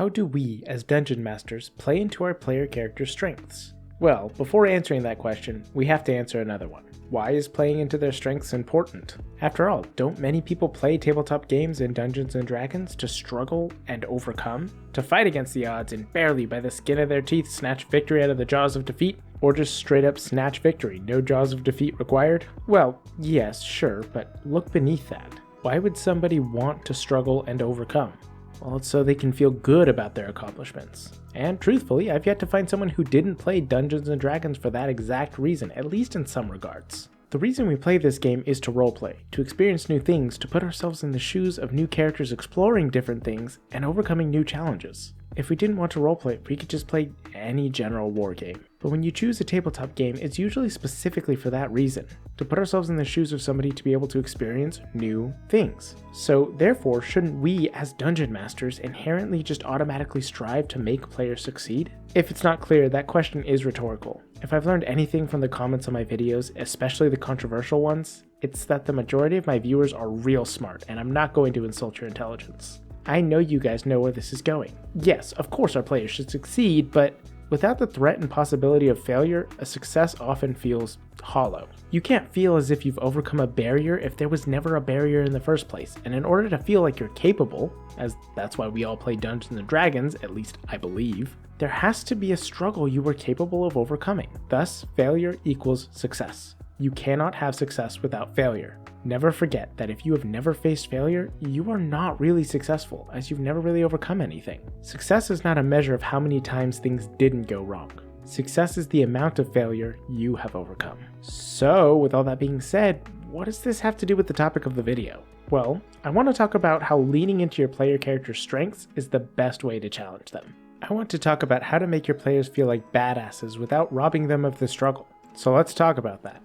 How do we, as Dungeon Masters, play into our player character's strengths? Well, before answering that question, we have to answer another one. Why is playing into their strengths important? After all, don't many people play tabletop games in Dungeons & Dragons to struggle and overcome? To fight against the odds and barely by the skin of their teeth snatch victory out of the jaws of defeat? Or just straight up snatch victory, no jaws of defeat required? Well, yes, sure, but look beneath that. Why would somebody want to struggle and overcome? Well, it's so they can feel good about their accomplishments. And truthfully, I've yet to find someone who didn't play Dungeons & Dragons for that exact reason, at least in some regards. The reason we play this game is to roleplay, to experience new things, to put ourselves in the shoes of new characters exploring different things, and overcoming new challenges. If we didn't want to roleplay, we could just play any general war game. But when you choose a tabletop game, it's usually specifically for that reason, to put ourselves in the shoes of somebody to be able to experience new things. So therefore, shouldn't we, as Dungeon Masters, inherently just automatically strive to make players succeed? If it's not clear, that question is rhetorical. If I've learned anything from the comments on my videos, especially the controversial ones, it's that the majority of my viewers are real smart, and I'm not going to insult your intelligence. I know you guys know where this is going. Yes, of course our players should succeed, but without the threat and possibility of failure, a success often feels hollow. You can't feel as if you've overcome a barrier if there was never a barrier in the first place, and in order to feel like you're capable, as that's why we all play Dungeons & Dragons, at least I believe, there has to be a struggle you were capable of overcoming. Thus, failure equals success. You cannot have success without failure. Never forget that if you have never faced failure, you are not really successful, as you've never really overcome anything. Success is not a measure of how many times things didn't go wrong. Success is the amount of failure you have overcome. So, with all that being said, what does this have to do with the topic of the video? Well, I want to talk about how leaning into your player character's strengths is the best way to challenge them. I want to talk about how to make your players feel like badasses without robbing them of the struggle. So let's talk about that.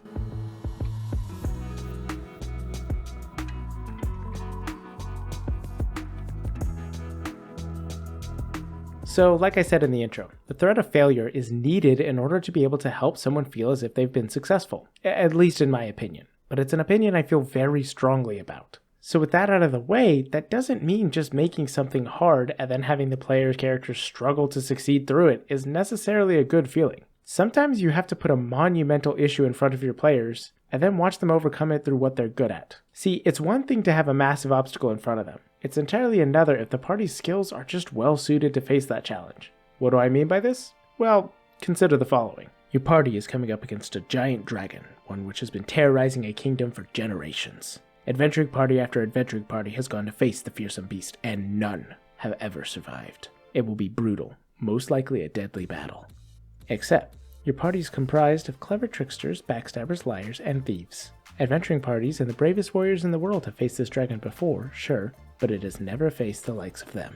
So, like I said in the intro, the threat of failure is needed in order to be able to help someone feel as if they've been successful, at least in my opinion. But it's an opinion I feel very strongly about. So with that out of the way, that doesn't mean just making something hard and then having the player's character struggle to succeed through it is necessarily a good feeling. Sometimes you have to put a monumental issue in front of your players and then watch them overcome it through what they're good at. See, it's one thing to have a massive obstacle in front of them. It's entirely another if the party's skills are just well suited to face that challenge. What do I mean by this? Well, consider the following. Your party is coming up against a giant dragon, one which has been terrorizing a kingdom for generations. Adventuring party after adventuring party has gone to face the fearsome beast, and none have ever survived. It will be brutal, most likely a deadly battle. Except, your party is comprised of clever tricksters, backstabbers, liars, and thieves. Adventuring parties and the bravest warriors in the world have faced this dragon before, sure, but it has never faced the likes of them.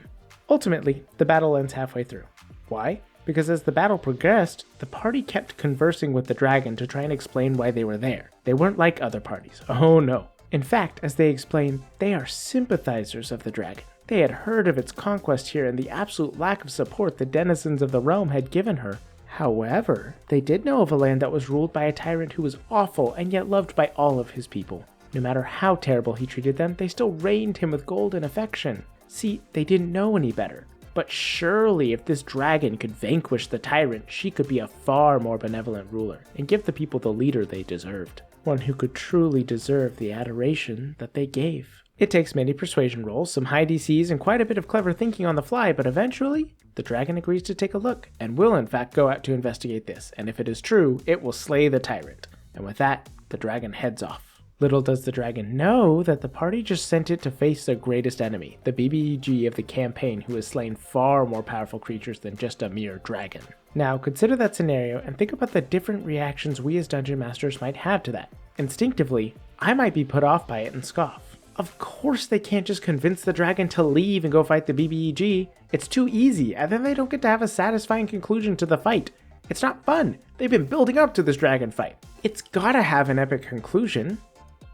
Ultimately, the battle ends halfway through. Why? Because as the battle progressed, the party kept conversing with the dragon to try and explain why they were there. They weren't like other parties. Oh no. In fact, as they explained, they are sympathizers of the dragon. They had heard of its conquest here and the absolute lack of support the denizens of the realm had given her. However, they did know of a land that was ruled by a tyrant who was awful and yet loved by all of his people. No matter how terrible he treated them, they still reigned him with gold and affection. See, they didn't know any better. But surely if this dragon could vanquish the tyrant, she could be a far more benevolent ruler and give the people the leader they deserved. One who could truly deserve the adoration that they gave. It takes many persuasion rolls, some high DCs, and quite a bit of clever thinking on the fly, but eventually, the dragon agrees to take a look, and will in fact go out to investigate this, and if it is true, it will slay the tyrant. And with that, the dragon heads off. Little does the dragon know that the party just sent it to face their greatest enemy, the BBEG of the campaign, who has slain far more powerful creatures than just a mere dragon. Now, consider that scenario and think about the different reactions we as Dungeon Masters might have to that. Instinctively, I might be put off by it and scoff. Of course they can't just convince the dragon to leave and go fight the BBEG. It's too easy, and then they don't get to have a satisfying conclusion to the fight. It's not fun. They've been building up to this dragon fight. It's gotta have an epic conclusion.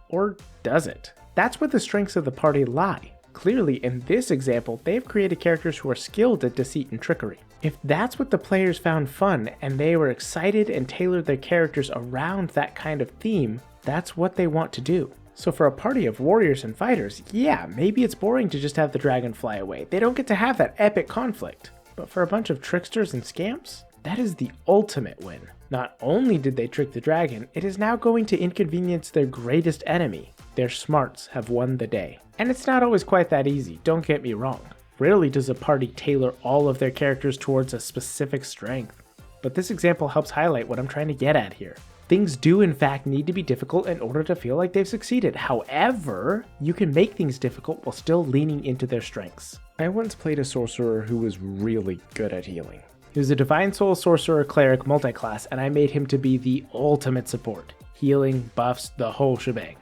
Or does it? That's where the strengths of the party lie. Clearly, in this example, they've created characters who are skilled at deceit and trickery. If that's what the players found fun, and they were excited and tailored their characters around that kind of theme, that's what they want to do. So for a party of warriors and fighters, yeah, maybe it's boring to just have the dragon fly away. They don't get to have that epic conflict. But for a bunch of tricksters and scamps, that is the ultimate win. Not only did they trick the dragon, it is now going to inconvenience their greatest enemy. Their smarts have won the day. And it's not always quite that easy, don't get me wrong. Rarely does a party tailor all of their characters towards a specific strength. But this example helps highlight what I'm trying to get at here. Things do in fact need to be difficult in order to feel like they've succeeded. However, you can make things difficult while still leaning into their strengths. I once played a sorcerer who was really good at healing. He was a Divine Soul Sorcerer Cleric multiclass, and I made him to be the ultimate support. Healing, buffs, the whole shebang.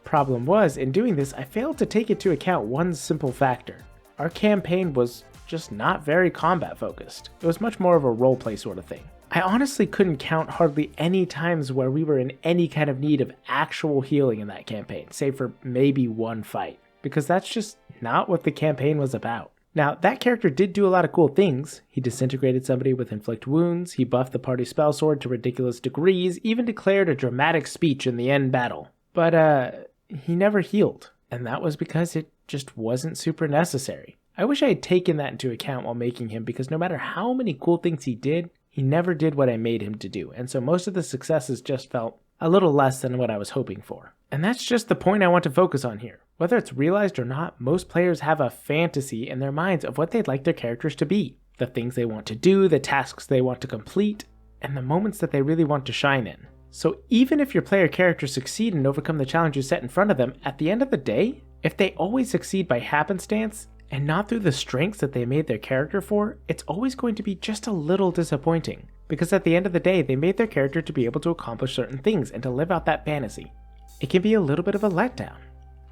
Problem was, in doing this, I failed to take into account one simple factor. Our campaign was just not very combat focused. It was much more of a roleplay sort of thing. I honestly couldn't count hardly any times where we were in any kind of need of actual healing in that campaign, save for maybe one fight, because that's just not what the campaign was about. Now, that character did do a lot of cool things. He disintegrated somebody with inflict wounds, he buffed the party spell sword to ridiculous degrees, even declared a dramatic speech in the end battle. But, he never healed, and that was because it just wasn't super necessary. I wish I had taken that into account while making him, because no matter how many cool things he did, he never did what I made him to do, and so most of the successes just felt a little less than what I was hoping for. And that's just the point I want to focus on here. Whether it's realized or not, most players have a fantasy in their minds of what they'd like their characters to be. The things they want to do, the tasks they want to complete, and the moments that they really want to shine in. So even if your player characters succeed and overcome the challenges set in front of them, at the end of the day, if they always succeed by happenstance, and not through the strengths that they made their character for, it's always going to be just a little disappointing. Because at the end of the day, they made their character to be able to accomplish certain things and to live out that fantasy. It can be a little bit of a letdown.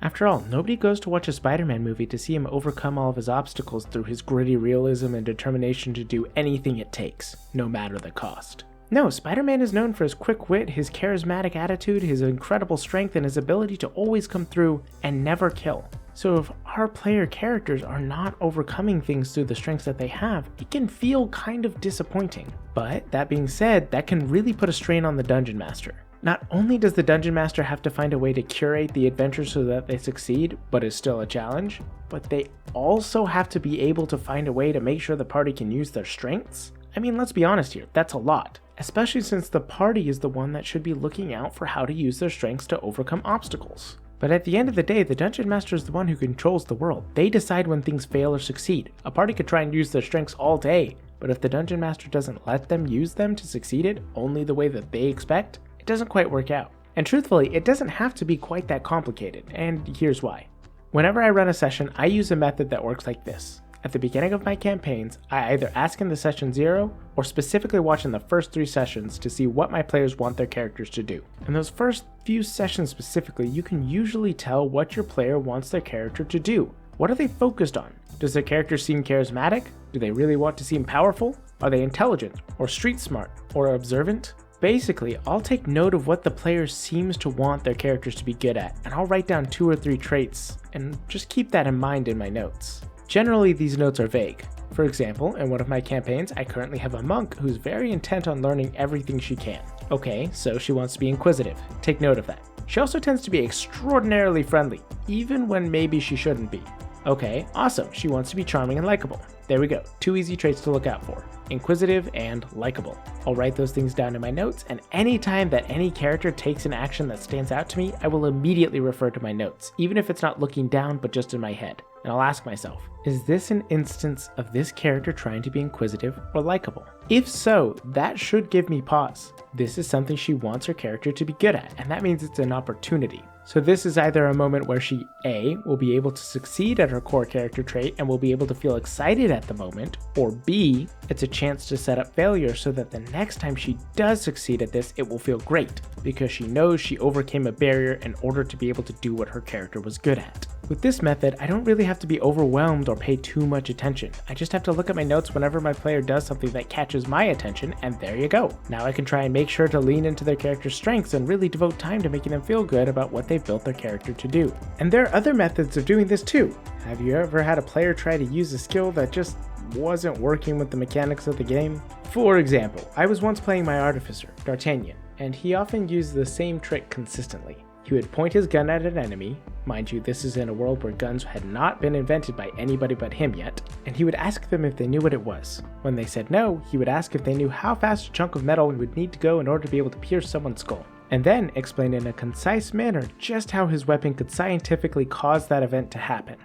After all, nobody goes to watch a Spider-Man movie to see him overcome all of his obstacles through his gritty realism and determination to do anything it takes, no matter the cost. No, Spider-Man is known for his quick wit, his charismatic attitude, his incredible strength, and his ability to always come through and never kill. So if our player characters are not overcoming things through the strengths that they have, it can feel kind of disappointing. But that being said, that can really put a strain on the Dungeon Master. Not only does the Dungeon Master have to find a way to curate the adventure so that they succeed, but is still a challenge, but they also have to be able to find a way to make sure the party can use their strengths. I mean, let's be honest here, that's a lot. Especially since the party is the one that should be looking out for how to use their strengths to overcome obstacles. But at the end of the day, the Dungeon Master is the one who controls the world. They decide when things fail or succeed. A party could try and use their strengths all day, but if the Dungeon Master doesn't let them use them to succeed it only the way that they expect, it doesn't quite work out. And truthfully, it doesn't have to be quite that complicated, and here's why. Whenever I run a session, I use a method that works like this. At the beginning of my campaigns, I either ask in the session 0 or specifically watch in the first 3 sessions to see what my players want their characters to do. In those first few sessions specifically, you can usually tell what your player wants their character to do. What are they focused on? Does their character seem charismatic? Do they really want to seem powerful? Are they intelligent, or street smart, or observant? Basically, I'll take note of what the player seems to want their characters to be good at, and I'll write down 2 or 3 traits, and just keep that in mind in my notes. Generally, these notes are vague. For example, in one of my campaigns, I currently have a monk who's very intent on learning everything she can. Okay, so she wants to be inquisitive. Take note of that. She also tends to be extraordinarily friendly, even when maybe she shouldn't be. Okay, awesome. She wants to be charming and likable. There we go. 2 easy traits to look out for. Inquisitive and likable. I'll write those things down in my notes, and anytime that any character takes an action that stands out to me, I will immediately refer to my notes, even if it's not looking down but just in my head. And I'll ask myself, is this an instance of this character trying to be inquisitive or likable? If so, that should give me pause. This is something she wants her character to be good at, and that means it's an opportunity. So this is either a moment where she A, will be able to succeed at her core character trait and will be able to feel excited at the moment, or B, it's a chance to set up failure so that the next time she does succeed at this, it will feel great, because she knows she overcame a barrier in order to be able to do what her character was good at. With this method, I don't really have to be overwhelmed or pay too much attention. I just have to look at my notes whenever my player does something that catches my attention, and there you go. Now I can try and make sure to lean into their character's strengths and really devote time to making them feel good about what they've built their character to do. And there are other methods of doing this too. Have you ever had a player try to use a skill that just wasn't working with the mechanics of the game? For example, I was once playing my artificer, D'Artagnan, and he often used the same trick consistently. He would point his gun at an enemy. Mind you, this is in a world where guns had not been invented by anybody but him yet, and he would ask them if they knew what it was. When they said no, he would ask if they knew how fast a chunk of metal would need to go in order to be able to pierce someone's skull, and then explain in a concise manner just how his weapon could scientifically cause that event to happen.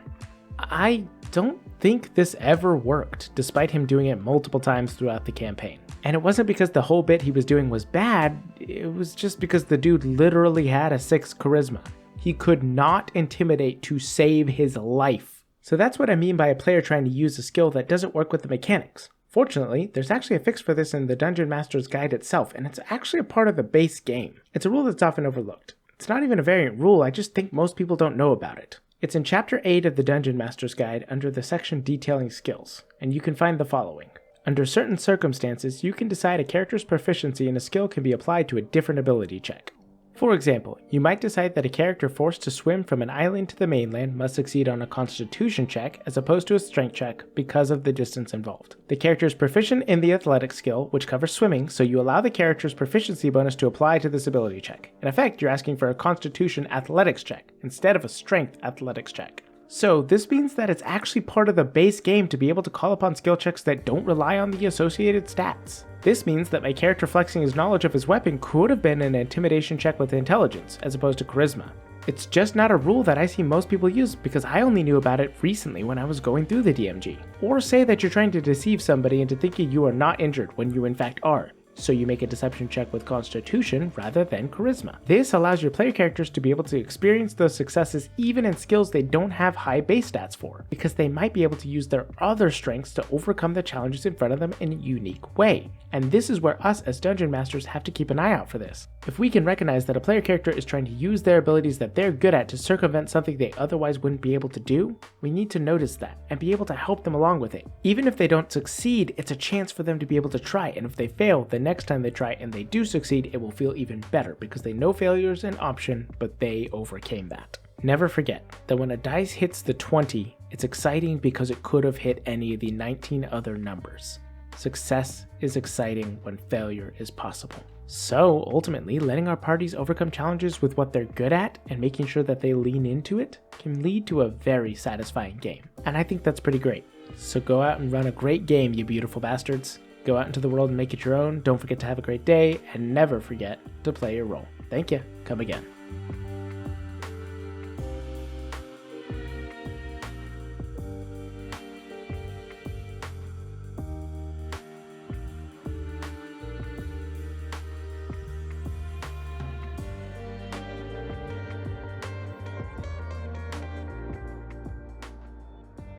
I don't think this ever worked, despite him doing it multiple times throughout the campaign. And it wasn't because the whole bit he was doing was bad, it was just because the dude literally had a 6 charisma. He could not intimidate to save his life. So that's what I mean by a player trying to use a skill that doesn't work with the mechanics. Fortunately, there's actually a fix for this in the Dungeon Master's Guide itself, and it's actually a part of the base game. It's a rule that's often overlooked. It's not even a variant rule, I just think most people don't know about it. It's in Chapter 8 of the Dungeon Master's Guide under the section detailing skills, and you can find the following. Under certain circumstances, you can decide a character's proficiency in a skill can be applied to a different ability check. For example, you might decide that a character forced to swim from an island to the mainland must succeed on a constitution check as opposed to a strength check because of the distance involved. The character is proficient in the athletic skill, which covers swimming, so you allow the character's proficiency bonus to apply to this ability check. In effect, you're asking for a constitution athletics check instead of a strength athletics check. So this means that it's actually part of the base game to be able to call upon skill checks that don't rely on the associated stats. This means that my character flexing his knowledge of his weapon could have been an intimidation check with intelligence, as opposed to charisma. It's just not a rule that I see most people use because I only knew about it recently when I was going through the DMG. Or say that you're trying to deceive somebody into thinking you are not injured when you in fact are. So you make a deception check with constitution rather than charisma. This allows your player characters to be able to experience those successes even in skills they don't have high base stats for, because they might be able to use their other strengths to overcome the challenges in front of them in a unique way. And this is where us as Dungeon Masters have to keep an eye out for this. If we can recognize that a player character is trying to use their abilities that they're good at to circumvent something they otherwise wouldn't be able to do, we need to notice that and be able to help them along with it. Even if they don't succeed, it's a chance for them to be able to try, and if they fail, the next time they try and they do succeed, it will feel even better because they know failure is an option, but they overcame that. Never forget that when a dice hits the 20, it's exciting because it could have hit any of the 19 other numbers. Success is exciting when failure is possible. So ultimately, letting our parties overcome challenges with what they're good at and making sure that they lean into it can lead to a very satisfying game. And I think that's pretty great. So go out and run a great game, you beautiful bastards. Go out into the world and make it your own. Don't forget to have a great day, and never forget to play your role. Thank you. Come again.